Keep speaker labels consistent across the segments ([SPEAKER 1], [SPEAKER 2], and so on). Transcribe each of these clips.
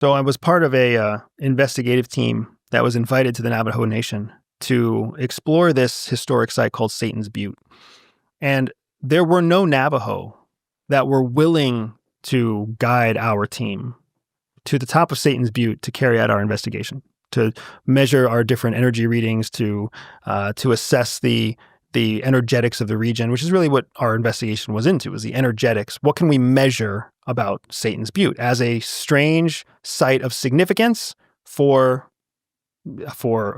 [SPEAKER 1] So I was part of a investigative team that was invited to the Navajo Nation to explore this historic site called Satan's Butte. And there were no Navajo that were willing to guide our team to the top of Satan's Butte to carry out our investigation, to measure our different energy readings, to assess the energetics of the region, which is really what our investigation was into, was the energetics. What can we measure about Satan's Butte as a strange site of significance for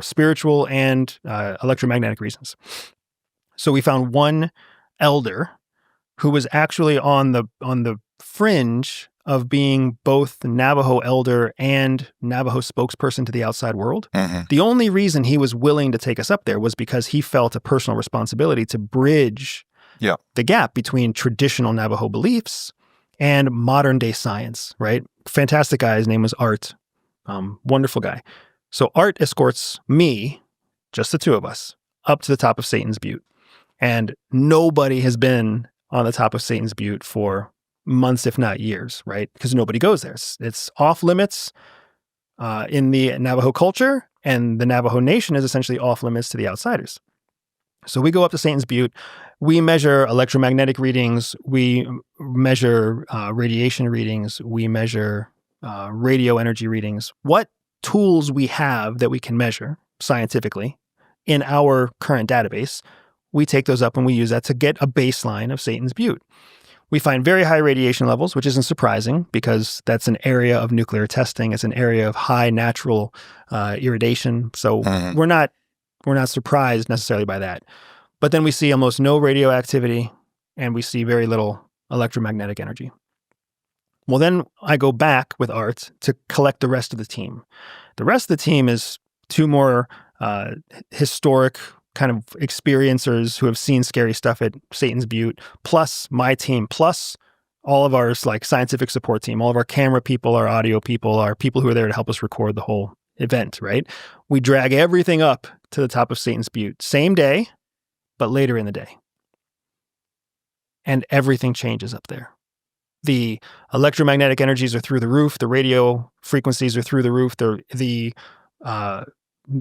[SPEAKER 1] spiritual and electromagnetic reasons? So we found one elder who was actually on the fringe of being both Navajo elder and Navajo spokesperson to the outside world.
[SPEAKER 2] Mm-hmm.
[SPEAKER 1] The only reason he was willing to take us up there was because he felt a personal responsibility to bridge the gap between traditional Navajo beliefs and modern day science, right? Fantastic guy. His name was Art. Wonderful guy. So Art escorts me, just the two of us, up to the top of Satan's Butte. And nobody has been on the top of Satan's Butte for months, if not years, right? Because nobody goes there. It's off limits in the Navajo culture, and the Navajo Nation is essentially off limits to the outsiders. So we go up to Satan's Butte. We measure electromagnetic readings. We measure radiation readings. We measure radio energy readings. What tools we have that we can measure scientifically in our current database, we take those up and we use that to get a baseline of Satan's Butte. We find very high radiation levels, which isn't surprising because that's an area of nuclear testing. It's an area of high natural irradiation. So we're not surprised necessarily by that. But then we see almost no radioactivity and we see very little electromagnetic energy. Well, then I go back with Art to collect the rest of the team. The rest of the team is two more historic kind of experiencers who have seen scary stuff at Satan's Butte, plus my team, plus all of our like scientific support team, all of our camera people, our audio people, our people who are there to help us record the whole event, right? We drag everything up to the top of Satan's Butte, same day, but later in the day. And everything changes up there. The electromagnetic energies are through the roof. The radio frequencies are through the roof. The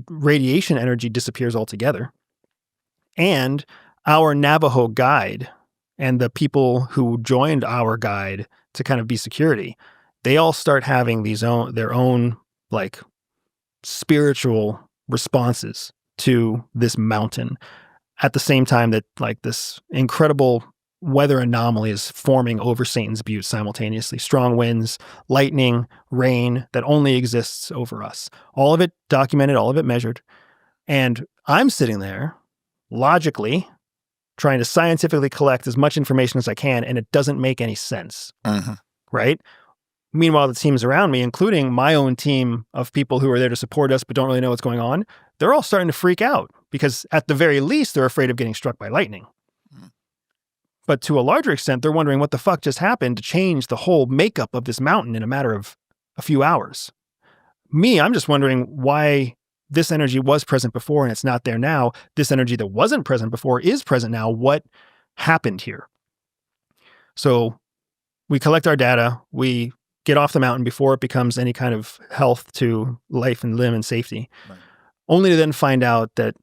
[SPEAKER 1] radiation energy disappears altogether. And our Navajo guide and the people who joined our guide to kind of be security, they all start having their own like spiritual responses to this mountain at the same time that like this incredible weather anomaly is forming over Satan's Butte simultaneously. Strong winds, lightning, rain that only exists over us. All of it documented, all of it measured. And I'm sitting there logically trying to scientifically collect as much information as I can, and it doesn't make any sense, right? Meanwhile, the teams around me, including my own team of people who are there to support us but don't really know what's going on, they're all starting to freak out because at the very least, they're afraid of getting struck by lightning. But to a larger extent, they're wondering what the fuck just happened to change the whole makeup of this mountain in a matter of a few hours. Me, I'm just wondering why this energy was present before and it's not there now. This energy that wasn't present before is present now. What happened here? So we collect our data. We get off the mountain before it becomes any kind of health to life and limb and safety, only to then find out that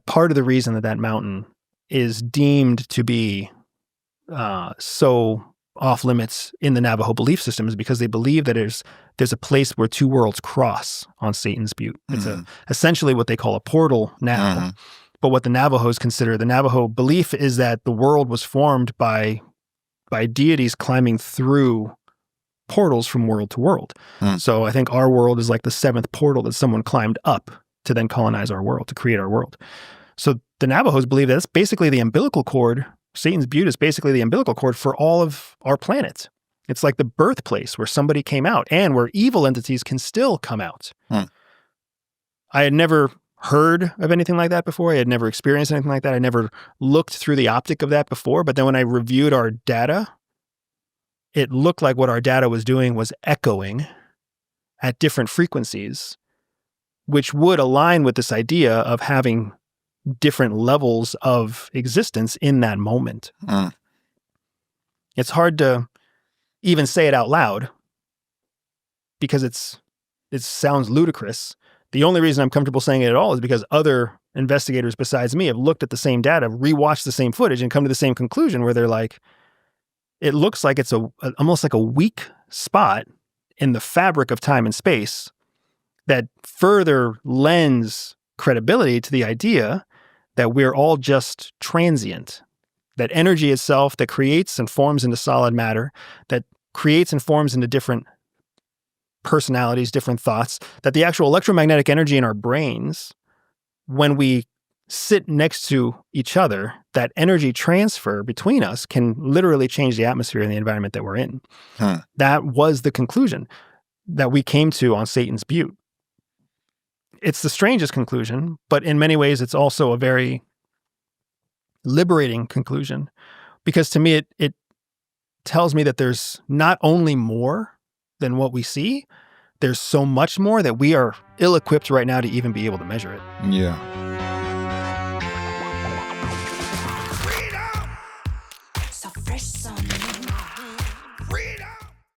[SPEAKER 1] part of the reason that mountain is deemed to be so off limits in the Navajo belief system is because they believe that there's a place where two worlds cross on Satan's Butte. It's essentially what they call a portal now. But what the Navajos consider, the Navajo belief is that the world was formed by deities climbing through portals from world to world. So I think our world is like the seventh portal that someone climbed up to then colonize our world, to create our world. So the Navajos believe that it's basically the umbilical cord. Satan's Butte is basically the umbilical cord for all of our planet. It's like the birthplace where somebody came out and where evil entities can still come out. I had never heard of anything like that before. I had never experienced anything like that. I never looked through the optic of that before. But then when I reviewed our data, it looked like what our data was doing was echoing at different frequencies, which would align with this idea of having different levels of existence in that moment. It's hard to even say it out loud, because it sounds ludicrous. The only reason I'm comfortable saying it at all is because other investigators besides me have looked at the same data, rewatched the same footage, and come to the same conclusion where they're like, it looks like it's almost like a weak spot in the fabric of time and space that further lends credibility to the idea that we're all just transient, that energy itself that creates and forms into solid matter, that creates and forms into different personalities, different thoughts, that the actual electromagnetic energy in our brains, when we sit next to each other, that energy transfer between us can literally change the atmosphere and the environment that we're in. That was the conclusion that we came to on Satan's Butte. It's the strangest conclusion, but in many ways, it's also a very liberating conclusion, because to me, it tells me that there's not only more than what we see, there's so much more that we are ill-equipped right now to even be able to measure it.
[SPEAKER 2] Yeah.
[SPEAKER 3] So fresh on me. Freedom.